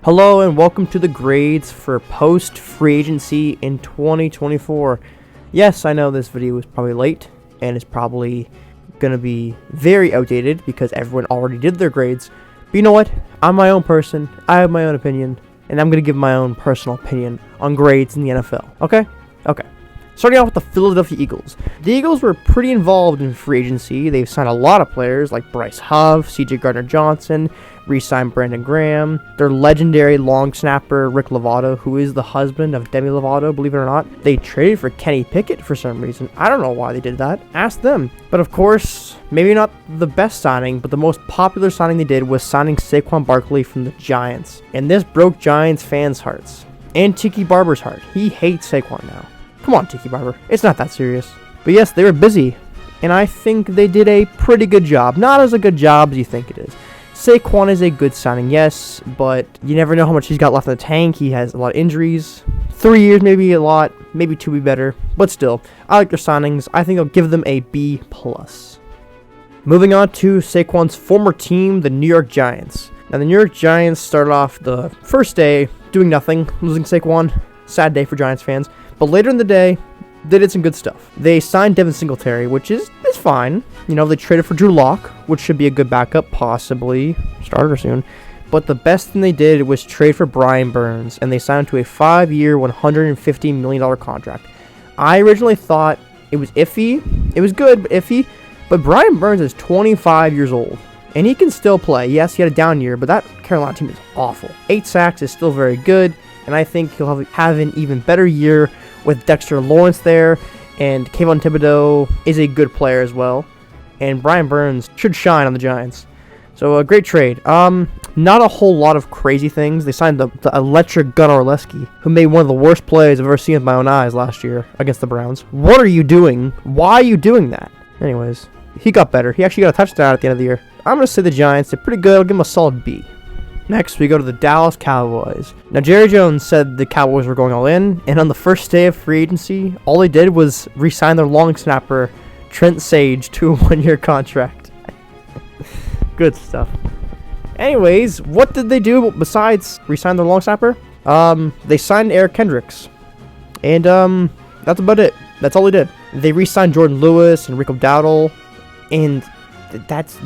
Hello and welcome to the grades for post-free agency in 2024. Yes, I know this video is probably late and it's probably going to be very outdated because everyone already did their grades. But you know what? I'm my own person, I have my own opinion, and I'm going to give my own personal opinion on grades in the NFL. Okay? Okay. Starting off with the Philadelphia Eagles. The Eagles were pretty involved in free agency. They've signed a lot of players like Bryce Huff, CJ Gardner-Johnson, re-signed Brandon Graham, their legendary long snapper Rick Lovato, who is the husband of Demi Lovato, believe it or not. They traded for Kenny Pickett for some reason. I don't know why they did that. Ask them. But of course, maybe not the best signing, but the most popular signing they did was signing Saquon Barkley from the Giants. And this broke Giants fans' hearts. And Tiki Barber's heart. He hates Saquon now. Come on, Tiki Barber. It's not that serious. But yes, they were busy. And I think they did a pretty good job. Not as a good job as you think it is. Saquon is a good signing, yes, but you never know how much he's got left in the tank. He has a lot of injuries. 3 years, maybe a lot. Maybe 2 would be better. But still, I like their signings. I think I'll give them a B+. Moving on to Saquon's former team, the New York Giants. Now, the New York Giants started off the first day doing nothing, losing Saquon. Sad day for Giants fans. But later in the day, they did some good stuff. They signed Devin Singletary, which is fine. You know, they traded for Drew Lock, which should be a good backup, possibly. Starter soon. But the best thing they did was trade for Brian Burns, and they signed him to a 5-year, $150 million contract. I originally thought it was iffy. It was good, but iffy. But Brian Burns is 25 years old, and he can still play. Yes, he had a down year, but that Carolina team is awful. 8 sacks is still very good, and I think he'll have an even better year with Dexter Lawrence there, and Kayvon Thibodeau is a good player as well, and Brian Burns should shine on the Giants. So a great trade. Not a whole lot of crazy things. They signed the electric Gunnar Olszewski, who made one of the worst plays I've ever seen with my own eyes last year against the Browns. What are you doing? Why are you doing that? Anyways, he got better. He actually got a touchdown at the end of the year. I'm going to say the Giants did pretty good. I'll give them a solid B. Next, we go to the Dallas Cowboys. Now, Jerry Jones said the Cowboys were going all in, and on the first day of free agency, all they did was re-sign their long snapper, Trent Sage, to a 1-year contract. Good stuff. Anyways, what did they do besides re-sign their long snapper? They signed Eric Kendricks, and that's about it. That's all they did. They re-signed Jordan Lewis and Rico Dowdle, and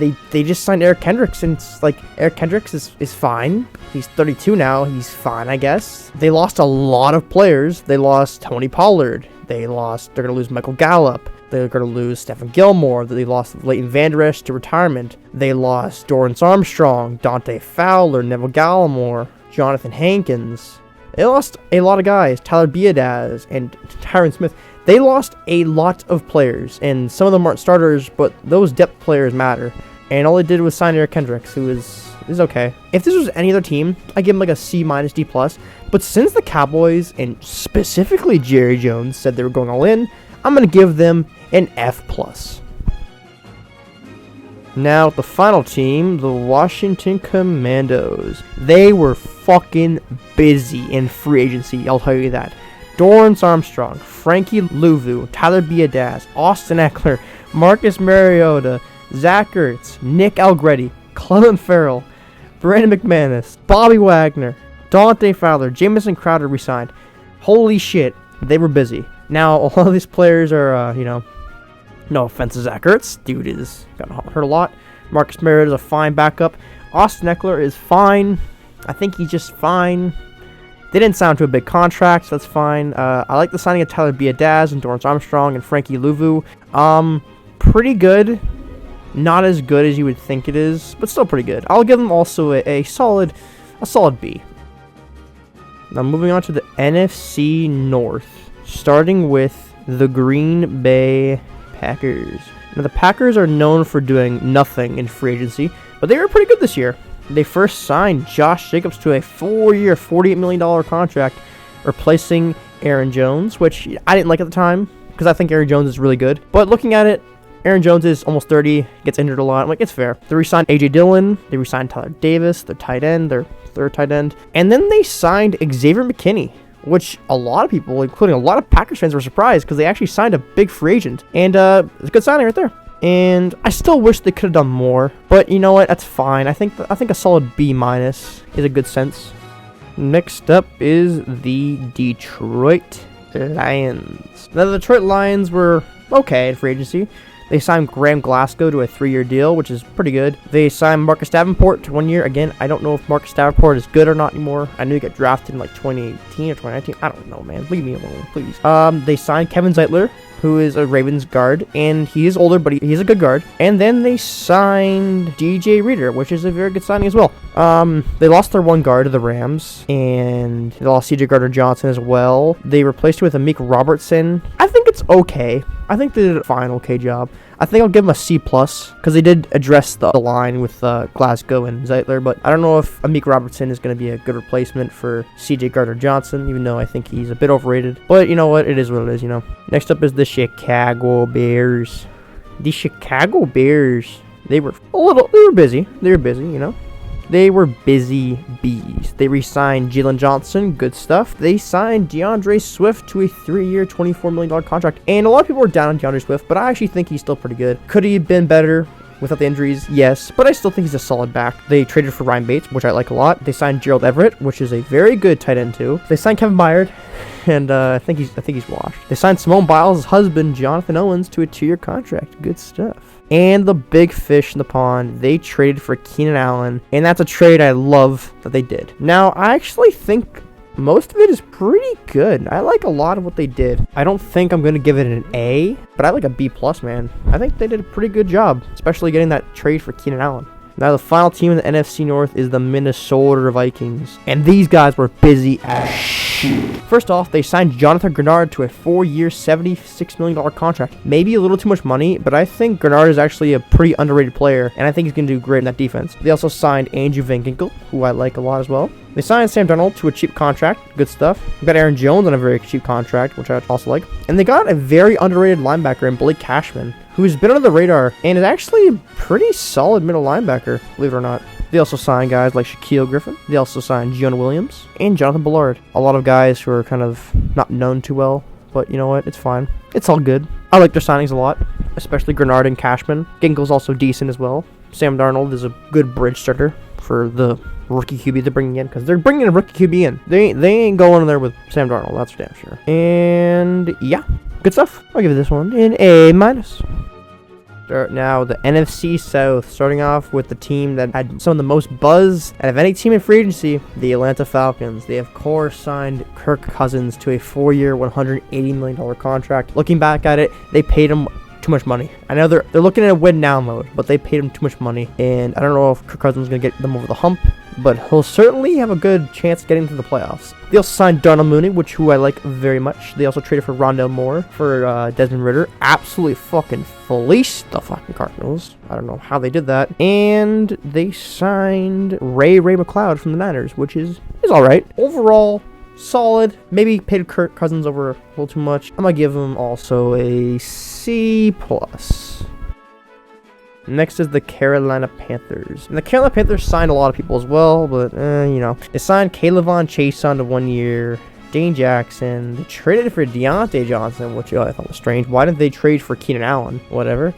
they just signed Eric Kendricks, and it's like Eric Kendricks is fine. He's 32 now. He's fine, I guess. They lost a lot of players. They lost Tony Pollard. They're gonna lose Michael Gallup. They're gonna lose Stephen Gilmore. They lost Leighton Vander Esch to retirement. They lost Dorrance Armstrong, Dante Fowler, Neville Gallimore, Jonathan Hankins. They lost a lot of guys. Tyler Biadasz and Tyron Smith. They lost a lot of players, and some of them aren't starters, but those depth players matter. And all they did was sign Eric Kendricks, who is okay. If this was any other team, I'd give him like a C-, D+. But since the Cowboys, and specifically Jerry Jones, said they were going all in, I'm going to give them an F+. Now, the final team, the Washington Commandos. They were fucking busy in free agency, I'll tell you that. Dorrance Armstrong, Frankie Louvu, Tyler Biadasz, Austin Eckler, Marcus Mariota, Zach Ertz, Nick Allegretti, Clelin Ferrell, Brandon McManus, Bobby Wagner, Dante Fowler, Jamison Crowder resigned. Holy shit, they were busy. Now, a lot of these players are, no offense to Zach Ertz. Dude is gotten hurt a lot. Marcus Mariota is a fine backup. Austin Eckler is fine. I think he's just fine. They didn't sign to a big contract, so that's fine. I like the signing of Tyler Biadasz and Dorrance Armstrong and Frankie Louvu. Pretty good. Not as good as you would think it is, but still pretty good. I'll give them also a solid B. Now moving on to the NFC North, starting with the Green Bay Packers. Now the Packers are known for doing nothing in free agency, but they were pretty good this year. They first signed Josh Jacobs to a 4-year, $48 million contract, replacing Aaron Jones, which I didn't like at the time because I think Aaron Jones is really good. But looking at it, Aaron Jones is almost 30, gets injured a lot. I'm like, it's fair. They re-signed A.J. Dillon. They re-signed Tyler Davis, their tight end, their third tight end. And then they signed Xavier McKinney, which a lot of people, including a lot of Packers fans, were surprised because they actually signed a big free agent. And it's a good signing right there. And I still wish they could have done more, but you know what? That's fine. I think a solid B- is a good sense. Next up is the Detroit Lions. Now, the Detroit Lions were okay in free agency. They signed Graham Glasgow to a 3-year deal, which is pretty good. They signed Marcus Davenport to 1 year. Again, I don't know if Marcus Davenport is good or not anymore. I knew he got drafted in like 2018 or 2019. I don't know, man. Leave me alone, please. They signed Kevin Zeitler, who is a Ravens guard, and he is older, but he's a good guard. And then they signed DJ Reader, which is a very good signing as well. They lost their one guard to the Rams, and they lost CJ Gardner-Johnson as well. They replaced it with Amik Robertson. I think it's okay. I think they did a fine, okay job. I think I'll give them a C+, because they did address the line with Glasgow and Zeitler, but I don't know if Amik Robertson is going to be a good replacement for CJ Gardner-Johnson, even though I think he's a bit overrated. But you know what? It is what it is, you know. Next up is the Chicago Bears. The Chicago Bears, they were busy. They were busy, you know. They were busy bees. They re-signed Jalen Johnson, good stuff. They signed DeAndre Swift to a 3-year, $24 million contract. And a lot of people were down on DeAndre Swift, but I actually think he's still pretty good. Could he have been better without the injuries? Yes, but I still think he's a solid back. They traded for Ryan Bates, which I like a lot. They signed Gerald Everett, which is a very good tight end too. They signed Kevin Byard, and I think he's washed. They signed Simone Biles' husband, Jonathan Owens, to a 2-year contract. Good stuff. And the big fish in the pond, they traded for Keenan Allen, and that's a trade I love that they did. Now, I actually think most of it is pretty good. I like a lot of what they did. I don't think I'm going to give it an A, but I like a B+, man. I think they did a pretty good job, especially getting that trade for Keenan Allen. Now, the final team in the NFC North is the Minnesota Vikings, and these guys were busy as shit. First off, they signed Jonathan Grenard to a 4-year, $76 million contract. Maybe a little too much money, but I think Grenard is actually a pretty underrated player, and I think he's going to do great in that defense. They also signed Andrew Van Ginkel, who I like a lot as well. They signed Sam Darnold to a cheap contract. Good stuff. We got Aaron Jones on a very cheap contract, which I also like. And they got a very underrated linebacker in Blake Cashman, who's been under the radar and is actually a pretty solid middle linebacker, believe it or not. They also signed guys like Shaquille Griffin. They also signed Jonah Williams and Jonathan Ballard. A lot of guys who are kind of not known too well, but you know what? It's fine. It's all good. I like their signings a lot, especially Grenard and Cashman. Ginkel's also decent as well. Sam Darnold is a good bridge starter for the rookie QB they're bringing in, because they're bringing a rookie QB in. They ain't going in there with Sam Darnold, that's for damn sure. And yeah, good stuff. I'll give this one an A-. Start now the NFC South, starting off with the team that had some of the most buzz out of any team in free agency, the Atlanta Falcons. They of course signed Kirk Cousins to a 4-year, $180 million contract. Looking back at it, they paid him too much money. I know they're looking at a win now mode, but they paid him too much money, and I don't know if Kirk Cousins is going to get them over the hump, but he'll certainly have a good chance of getting to the playoffs. They also signed Darnell Mooney, who I like very much. They also traded for Rondale Moore for Desmond Ridder. Absolutely fucking fleeced the fucking Cardinals. I don't know how they did that. And they signed Ray McLeod from the Niners, which is all right. Overall, solid. Maybe paid Kirk Cousins over a little too much. I'm going to give him also a C+. Next is the Carolina Panthers. And the Carolina Panthers signed a lot of people as well, but, you know. They signed Kayvon Chase on to 1 year. Dane Jackson. They traded for Deontay Johnson, which I thought was strange. Why didn't they trade for Keenan Allen? Whatever.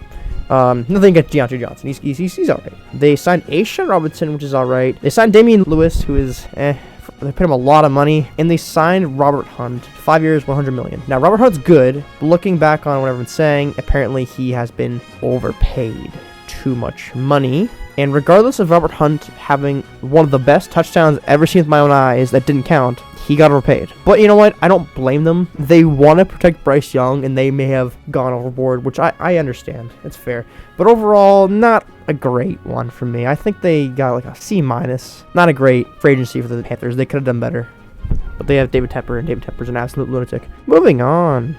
Nothing against Deontay Johnson. He's alright. They signed Ashawn Robinson, which is alright. They signed Damian Lewis, who is, They paid him a lot of money, and they signed Robert Hunt, 5 years, $100 million. Now, Robert Hunt's good, but looking back on what everyone's saying, apparently he has been overpaid. Too much money. And regardless of Robert Hunt having one of the best touchdowns ever seen with my own eyes that didn't count, he got overpaid. But you know what? I don't blame them. They want to protect Bryce Young, and they may have gone overboard, which I understand. It's fair. But overall, not a great one for me. I think they got like a C-. Not a great free agency for the Panthers. They could have done better. But they have David Tepper, and David Tepper's an absolute lunatic. Moving on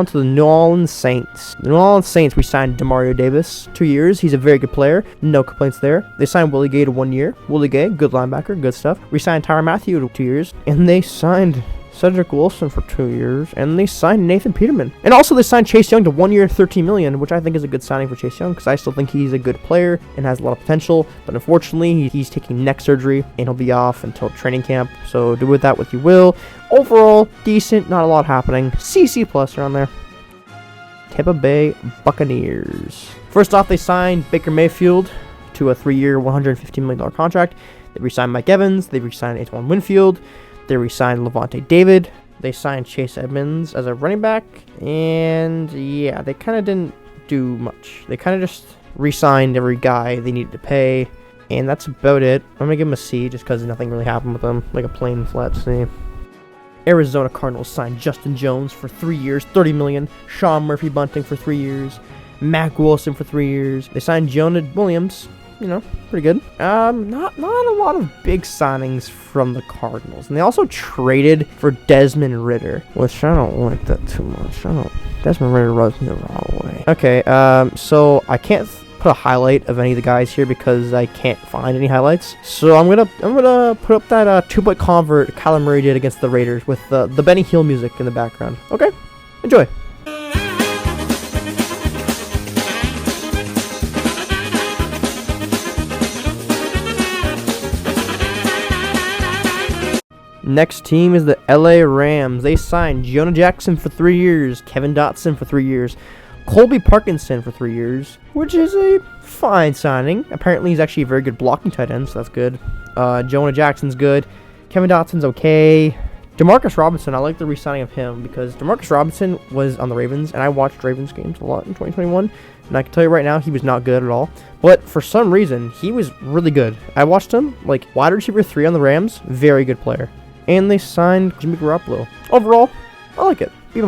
to the New Orleans Saints. The New Orleans Saints, we signed Demario Davis, 2 years. He's a very good player. No complaints there. They signed Willie Gay to 1 year. Willie Gay, good linebacker, good stuff. We signed Tyrann Mathieu to 2 years. And they signed Cedric Wilson for 2 years. And they signed Nathan Peterman. And also they signed Chase Young to 1 year, $13 million, which I think is a good signing for Chase Young, because I still think he's a good player and has a lot of potential. But unfortunately, he's taking neck surgery, and he'll be off until training camp. So do with that what you will. Overall, decent, not a lot happening. C+ around there. Tampa Bay Buccaneers. First off, they signed Baker Mayfield to a 3-year, $115 million contract. They re-signed Mike Evans. They re-signed Antoine Winfield. They re-signed Levante David. They signed Chase Edmonds as a running back. And yeah, they kind of didn't do much. They kind of just re-signed every guy they needed to pay. And that's about it. I'm going to give them a C just because nothing really happened with them. Like a plain flat C. Arizona Cardinals signed Justin Jones for 3 years, $30 million. Sean Murphy Bunting for 3 years. Mac Wilson for 3 years. They signed Jonah Williams. You know, pretty good. Not a lot of big signings from the Cardinals. And they also traded for Desmond Ridder, which I don't like that too much. Desmond Ridder rubs me the wrong way. Okay, so I can't put a highlight of any of the guys here because I can't find any highlights. So I'm gonna put up that 2-point convert Kyler Murray did against the Raiders with the Benny Hill music in the background. Okay, enjoy. Next team is the LA Rams. They signed Jonah Jackson for 3 years, Kevin Dotson for 3 years, Colby Parkinson for 3 years, which is a fine signing. Apparently, he's actually a very good blocking tight end, so that's good. Jonah Jackson's good. Kevin Dotson's okay. Demarcus Robinson, I like the re-signing of him because Demarcus Robinson was on the Ravens, and I watched Ravens games a lot in 2021, and I can tell you right now, he was not good at all. But for some reason, he was really good. I watched him, like, wide receiver 3 on the Rams, very good player. And they signed Jimmy Garoppolo. Overall, I like it. B-.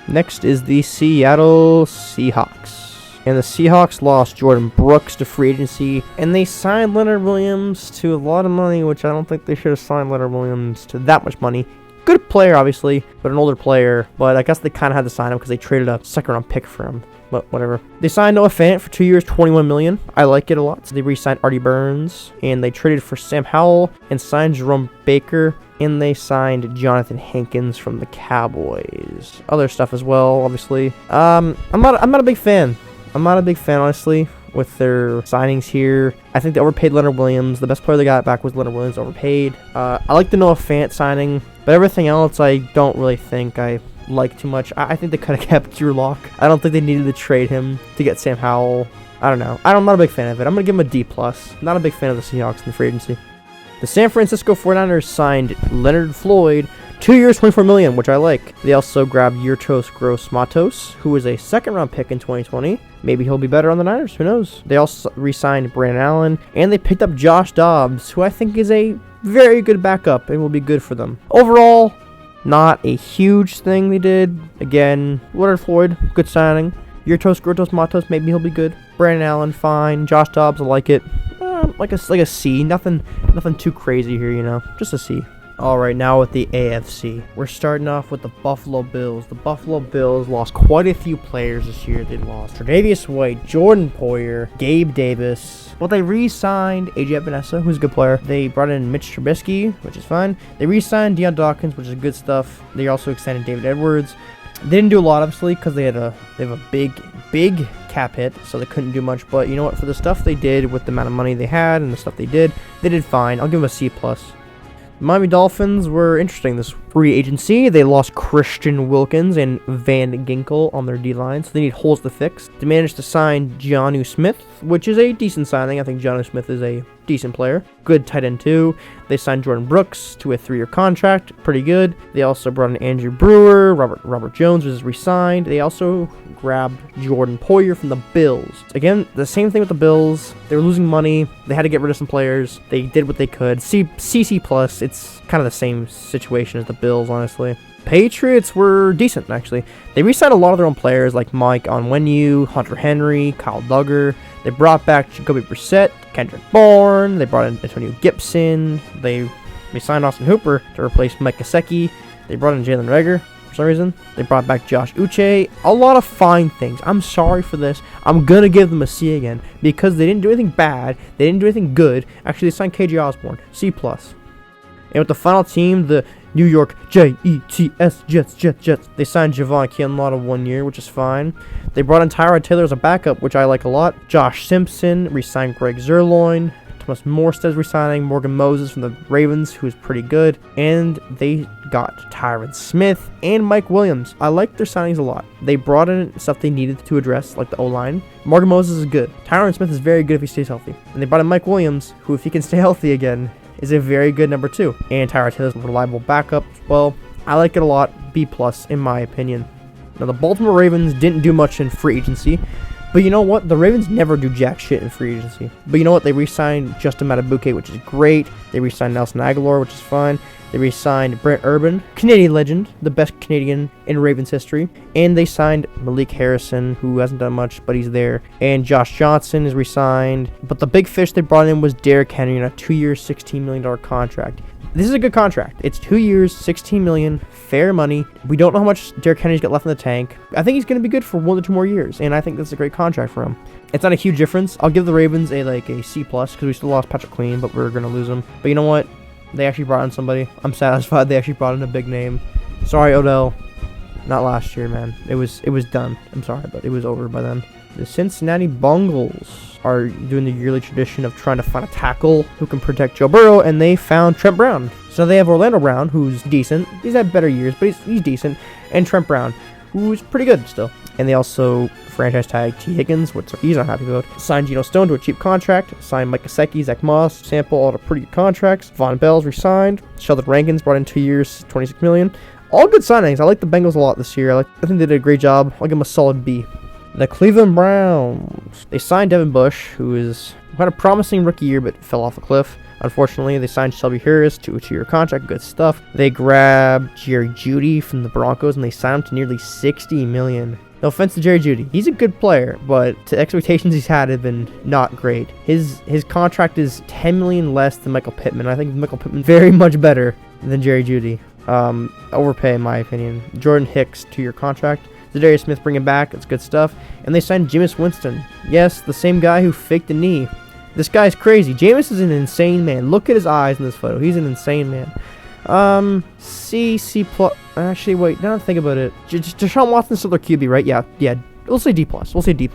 Next is the Seattle Seahawks. And the Seahawks lost Jordan Brooks to free agency. And they signed Leonard Williams to a lot of money, which I don't think they should have signed Leonard Williams to that much money. Good player, obviously, but an older player. But I guess they kind of had to sign him because they traded a second-round pick for him. But whatever. They signed Noah Fant for 2 years, $21 million. I like it a lot. So they re-signed Artie Burns, and they traded for Sam Howell and signed Jerome Baker, and they signed Jonathan Hankins from the Cowboys. Other stuff as well, obviously. I'm not a big fan. I'm not a big fan, honestly, with their signings here. I think they overpaid Leonard Williams. The best player they got back was Leonard Williams, overpaid. I like the Noah Fant signing, but everything else I don't really think I like too much. I think they could have kept Drew Lock. I don't think they needed to trade him to get Sam Howell. I don't know. I'm not a big fan of it. I'm going to give him a D+. Not a big fan of the Seahawks in the free agency. The San Francisco 49ers signed Leonard Floyd, 2 years, $24 million, which I like. They also grabbed Yurtos Gross-Matos, who was a second-round pick in 2020. Maybe he'll be better on the Niners. Who knows? They also re-signed Brandon Allen, and they picked up Josh Dobbs, who I think is a very good backup and will be good for them. Overall, not a huge thing they did. Again, Leonard Floyd, good signing. Yurtos Gross-Matos, maybe he'll be good. Brandon Allen, fine. Josh Dobbs, I like it. Like a C. Nothing too crazy here, you know. Just a C. Alright, now with the AFC. We're starting off with the Buffalo Bills. The Buffalo Bills lost quite a few players this year. They lost Tre'Davious White, Jordan Poyer, Gabe Davis. Well, they re-signed AJ Epinesa, who's a good player. They brought in Mitch Trubisky, which is fine. They re-signed Deion Dawkins, which is good stuff. They also extended David Edwards. They didn't do a lot, obviously, because they have a big cap hit, so they couldn't do much. But you know what? For the stuff they did with the amount of money they had and the stuff they did fine. I'll give them a C+. Miami Dolphins were interesting this free agency. They lost Christian Wilkins and Van Ginkel on their D-line, so they need holes to fix. They managed to sign Jonnu Smith, which is a decent signing. I think Jonnu Smith is a decent player. Good tight end, too. They signed Jordan Brooks to a 3-year contract. Pretty good. They also brought in Andrew Brewer. Robert Jones was re-signed. They also grabbed Jordan Poyer from the Bills. Again, the same thing with the Bills. They were losing money. They had to get rid of some players. They did what they could. CC+. It's kind of the same situation as the Bills, honestly. Patriots were decent, actually. They re-signed a lot of their own players like Mike Onwenu, Hunter Henry, Kyle Duggar. They brought back Jacoby Brissett, Kendrick Bourne. They brought in Antonio Gibson. They signed Austin Hooper to replace Mike Gesicki. They brought in Jalen Reagor for some reason. They brought back Josh Uche. A lot of fine things. I'm sorry for this. I'm going to give them a C again because they didn't do anything bad. They didn't do anything good. Actually, they signed KJ Osborne. C+. And with the final team, the New York Jets. They signed Javon Kinlaw 1 year, which is fine. They brought in Tyrod Taylor as a backup, which I like a lot. Josh Simpson re-signed Greg Zerloin. Thomas Morstead's resigning, Morgan Moses from the Ravens, who is pretty good, and they got Tyron Smith and Mike Williams. I like their signings a lot. They brought in stuff they needed to address, like the O-line. Morgan Moses is good. Tyron Smith is very good if he stays healthy. And they brought in Mike Williams, who, if he can stay healthy again, is a very good number 2. And Tyrod Taylor's a reliable backup. Well, I like it a lot. B+ in my opinion. Now, the Baltimore Ravens didn't do much in free agency. But you know what? The Ravens never do jack shit in free agency. But you know what? They re-signed Justin Matabuke, which is great. They re-signed Nelson Aguilar, which is fine. They re-signed Brent Urban, Canadian legend, the best Canadian in Ravens history. And they signed Malik Harrison, who hasn't done much, but he's there. And Josh Johnson is re-signed. But the big fish they brought in was Derrick Henry in a 2-year, $16 million contract. This is a good contract. It's 2 years, $16 million, fair money. We don't know how much Derrick Henry's got left in the tank. I think he's going to be good for 1 to 2 more years, and I think that's a great contract for him. It's not a huge difference. I'll give the Ravens a C+, because we still lost Patrick Queen, but we're going to lose him. But you know what? They actually brought in somebody. I'm satisfied they actually brought in a big name. Sorry, Odell. Not last year, man. It was done. I'm sorry, but it was over by then. The Cincinnati Bengals are doing the yearly tradition of trying to find a tackle who can protect Joe Burrow, and they found Trent Brown. So they have Orlando Brown, who's decent. He's had better years, but he's decent. And Trent Brown, who's pretty good still. And they also franchise tag T. Higgins, which he's not happy about. Signed Geno Stone to a cheap contract. Signed Mike Gesicki, Zach Moss, Sample, all to pretty good contracts. Von Bell's resigned. Sheldon Rankins brought in 2 years, $26 million. All good signings. I like the Bengals a lot this year. I think they did a great job. I'll give them a solid B. The Cleveland Browns. They signed Devin Bush, who is had a promising rookie year but fell off a cliff. Unfortunately, they signed Shelby Harris to a 2-year contract. Good stuff. They grabbed Jerry Jeudy from the Broncos, and they signed him to nearly $60 million. No offense to Jerry Jeudy. He's a good player, but the expectations he's had have been not great. His contract is $10 million less than Michael Pittman. I think Michael Pittman very much better than Jerry Jeudy. Overpay, in my opinion. Jordan Hicks, 2-year contract. Zadarius Smith bringing back. It's good stuff. And they signed Jameis Winston. Yes, the same guy who faked a knee. This guy's crazy. Jameis is an insane man. Look at his eyes in this photo. He's an insane man. C+. Actually, wait. Now that I think about it. Deshaun Watson's still their QB, right? Yeah. We'll say D+. We'll say D+.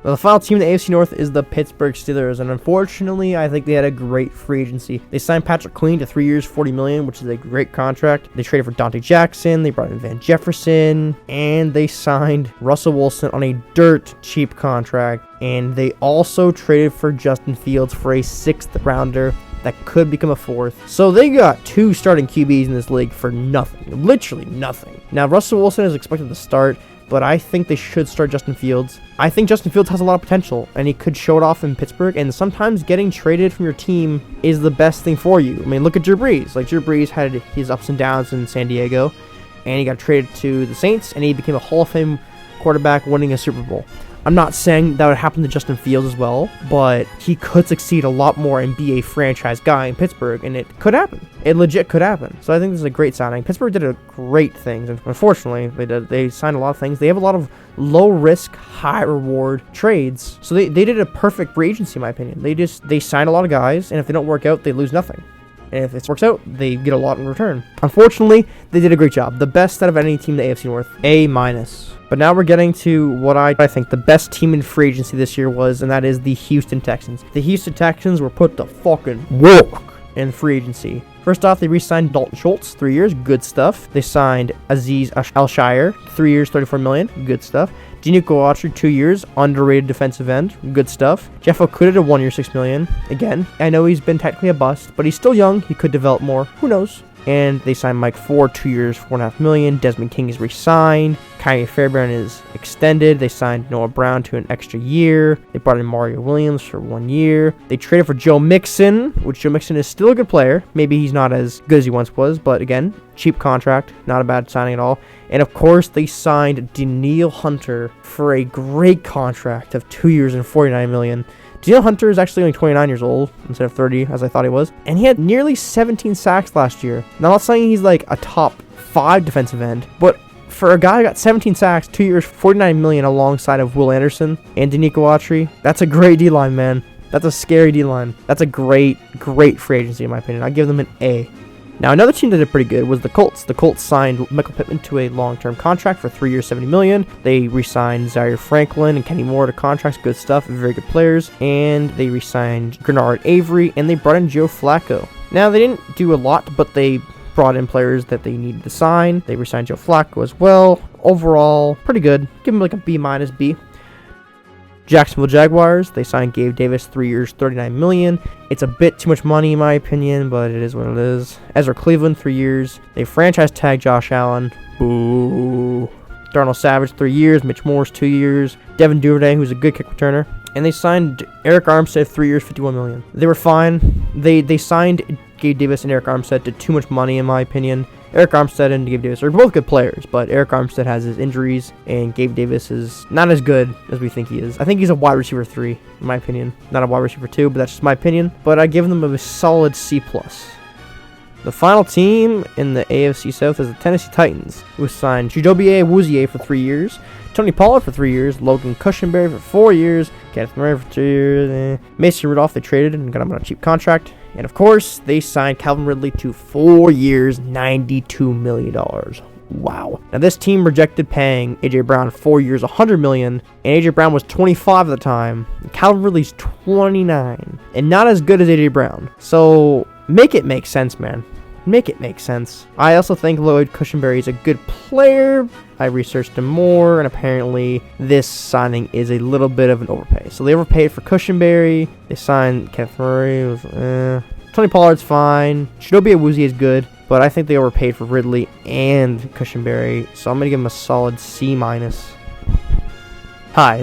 Now, the final team in the AFC North is the Pittsburgh Steelers, and unfortunately, I think they had a great free agency. They signed Patrick Queen to 3 years, $40 million, which is a great contract. They traded for Dante Jackson, they brought in Van Jefferson, and they signed Russell Wilson on a dirt cheap contract. And they also traded for Justin Fields for a 6th rounder that could become a 4th. So they got 2 starting QBs in this league for nothing, literally nothing. Now, Russell Wilson is expected to start, but I think they should start Justin Fields. I think Justin Fields has a lot of potential, and he could show it off in Pittsburgh, and sometimes getting traded from your team is the best thing for you. I mean, look at Drew Brees. Like, Drew Brees had his ups and downs in San Diego, and he got traded to the Saints, and he became a Hall of Fame quarterback winning a Super Bowl. I'm not saying that would happen to Justin Fields as well, but he could succeed a lot more and be a franchise guy in Pittsburgh, and it could happen. It legit could happen. So I think this is a great signing. Pittsburgh did a great things, and unfortunately, they signed a lot of things. They have a lot of low-risk, high-reward trades, so they did a perfect free agency, in my opinion. They signed a lot of guys, and if they don't work out, they lose nothing. And if it works out, they get a lot in return. Unfortunately, they did a great job. The best out of any team in the AFC North. A-. But now we're getting to what I think the best team in free agency this year was, and that is the Houston Texans. The Houston Texans were put to fucking work in free agency. First off, they re-signed Dalton Schultz, 3 years, good stuff. They signed Aziz Al-Shire, 3 years, $34 million, good stuff. Danico Autry, 2 years, underrated defensive end, good stuff. Jeff Okudah, 1 year, $6 million. Again, I know he's been technically a bust, but he's still young. He could develop more. Who knows? And they signed Mike Ford, 2 years, $4.5 million. Desmond King is re-signed. Kyrie Fairbairn is extended. They signed Noah Brown to an extra year. They brought in Mario Williams for 1 year. They traded for Joe Mixon, which Joe Mixon is still a good player. Maybe he's not as good as he once was, but again, cheap contract. Not a bad signing at all. And of course, they signed Danielle Hunter for a great contract of 2 years and $49 million. Danielle Hunter is actually only 29 years old instead of 30, as I thought he was. And he had nearly 17 sacks last year. Now, I'm not saying he's like a top 5 defensive end, but for a guy who got 17 sacks, 2 years, $49 million alongside of Will Anderson and Danico Autry, that's a great D-line, man. That's a scary D-line. That's a great free agency, in my opinion. I give them an A. Now, another team that did pretty good was the Colts. The Colts signed Michael Pittman to a long-term contract for 3 years, $70 million. They re-signed Zaire Franklin and Kenny Moore to contracts. Good stuff, very good players. And they re-signed Grenard Avery, and they brought in Joe Flacco. Now, they didn't do a lot, but they brought in players that they needed to sign. They re-signed Joe Flacco as well. Overall, pretty good. Give them like a B-B. Jacksonville Jaguars, they signed Gabe Davis, 3 years, $39 million. It's a bit too much money in my opinion, but it is what it is. Ezra Cleveland, 3 years. They franchise tagged Josh Allen. Boo. Darnell Savage, 3 years. Mitch Morse, 2 years. Devin Duvernay, who's a good kick returner. And they signed Eric Armstead, 3 years, $51 million. They were fine. They signed Gabe Davis and Eric Armstead to too much money in my opinion. Eric Armstead and Gabe Davis are both good players, but Eric Armstead has his injuries, and Gabe Davis is not as good as we think he is. I think he's a wide receiver 3, in my opinion. Not a wide receiver 2, but that's just my opinion. But I give them a solid C+. The final team in the AFC South is the Tennessee Titans, who signed Chidobe Awuzie for 3 years, Tony Pollard for 3 years, Logan Cushenberry for 4 years, Kenneth Murray for 2 years, Mason Rudolph they traded and got him on a cheap contract. And of course, they signed Calvin Ridley to 4 years, $92 million. Wow. Now this team rejected paying A.J. Brown 4 years, $100 million, and A.J. Brown was 25 at the time. Calvin Ridley's 29, and not as good as A.J. Brown. So make it make sense, man. Make it make sense. I also think Lloyd Cushenberry is a good player. I researched him more, and apparently this signing is a little bit of an overpay. So they overpaid for Cushenberry. They signed Kenneth Murray. Tony Pollard's fine. Chidobe Awuzie is good, but I think they overpaid for Ridley and Cushenberry, so I'm going to give him a solid C-. Hi,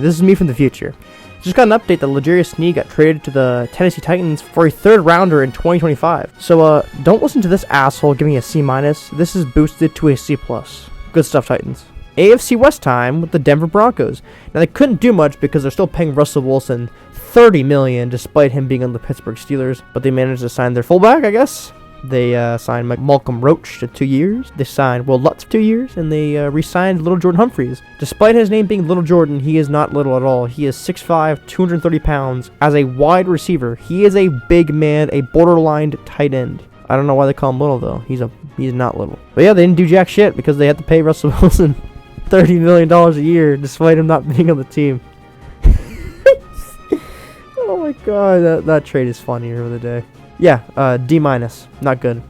this is me from the future. Just got an update that L'Jarius Sneed got traded to the Tennessee Titans for a 3rd rounder in 2025. So, don't listen to this asshole giving a C-. This is boosted to a C+. Good stuff, Titans. AFC West time with the Denver Broncos. Now, they couldn't do much because they're still paying Russell Wilson $30 million despite him being on the Pittsburgh Steelers. But they managed to sign their fullback, I guess. They signed Malcolm Roach to 2 years. They signed Will Lutz for 2 years, and they re-signed Little Jordan Humphreys. Despite his name being Little Jordan, he is not little at all. He is 6'5", 230 pounds. As a wide receiver, he is a big man, a borderline tight end. I don't know why they call him little, though. He's not little. But yeah, they didn't do jack shit because they had to pay Russell Wilson $30 million a year, despite him not being on the team. Oh my god, that trade is funny over the day. Yeah, D-. Not good.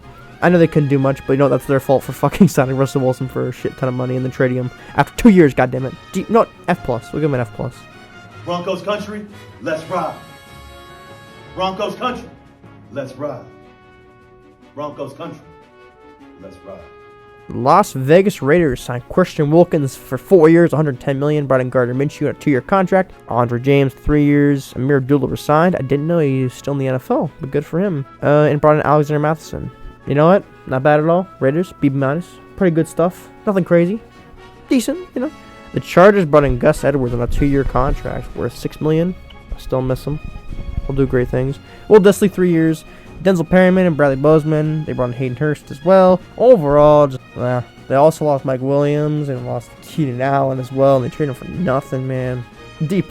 I know they couldn't do much, but you know that's their fault for fucking signing Russell Wilson for a shit ton of money and then trading him after 2 years, goddammit. No, F+. We'll give him an F+. Broncos country, let's ride. Broncos country, let's ride. Broncos country, let's ride. Las Vegas Raiders signed Christian Wilkins for 4 years, $110 million. Brought in Gardner Minshew on a 2-year contract. Andre James, 3 years. Amir Abdullah resigned. I didn't know he was still in the NFL, but good for him. And brought in Alexander Matheson. You know what? Not bad at all. Raiders, B-. Pretty good stuff. Nothing crazy. Decent, you know. The Chargers brought in Gus Edwards on a 2-year contract worth $6 million. I still miss him. He'll do great things. Will Dissly, 3 years. Denzel Perryman and Bradley Bozeman. They brought in Hayden Hurst as well. Overall, they also lost Mike Williams and lost Keenan Allen as well. And they traded him for nothing, man. D+.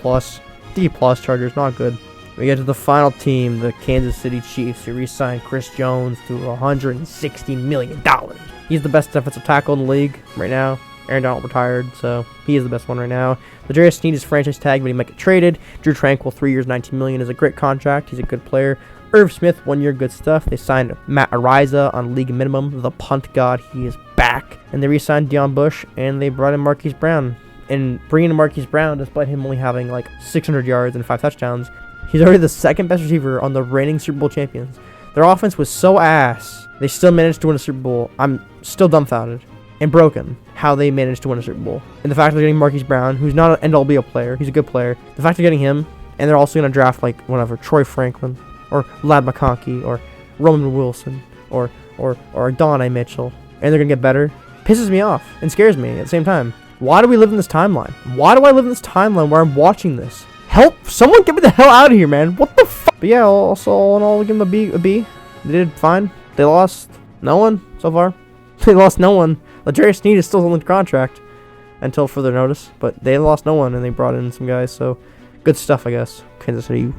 D+ Chargers, not good. We get to the final team, the Kansas City Chiefs, who re-signed Chris Jones to $160 million. He's the best defensive tackle in the league right now. Aaron Donald retired, so he is the best one right now. L'Jarius Sneed is franchise tag, but he might get traded. Drew Tranquill, 3 years, $19 million, is a great contract. He's a good player. Irv Smith, 1 year, good stuff. They signed Matt Ariza on league minimum. The punt god, he is back. And they re-signed Deion Bush, and they brought in Marquise Brown. And bringing in Marquise Brown, despite him only having like 600 yards and 5 touchdowns, he's already the second best receiver on the reigning Super Bowl champions. Their offense was so ass, they still managed to win a Super Bowl. I'm still dumbfounded and broken how they managed to win a Super Bowl. And the fact they're getting Marquise Brown, who's not an end-all be-all player, he's a good player. The fact they're getting him, and they're also going to draft like whatever, Troy Franklin, or Lad McConkey, or Roman Wilson, or Adonai Mitchell, and they're going to get better, pisses me off and scares me at the same time. Why do we live in this timeline? Why do I live in this timeline where I'm watching this? Help! Someone get me the hell out of here, man. What the fuck? But yeah, also all in all, we give them a B. They did fine. They lost no one so far. They lost no one. L'Jarius Sneed is still on the contract until further notice, but they lost no one and they brought in some guys, so good stuff, I guess. Kansas City,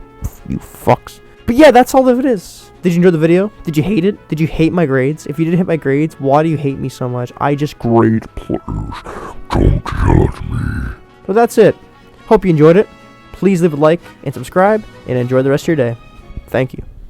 you fucks. But yeah, that's all that it is. Did you enjoy the video? Did you hate it? Did you hate my grades? If you didn't hate my grades, why do you hate me so much? I just grade players. Don't judge me. But that's it. Hope you enjoyed it. Please leave a like and subscribe, and enjoy the rest of your day. Thank you.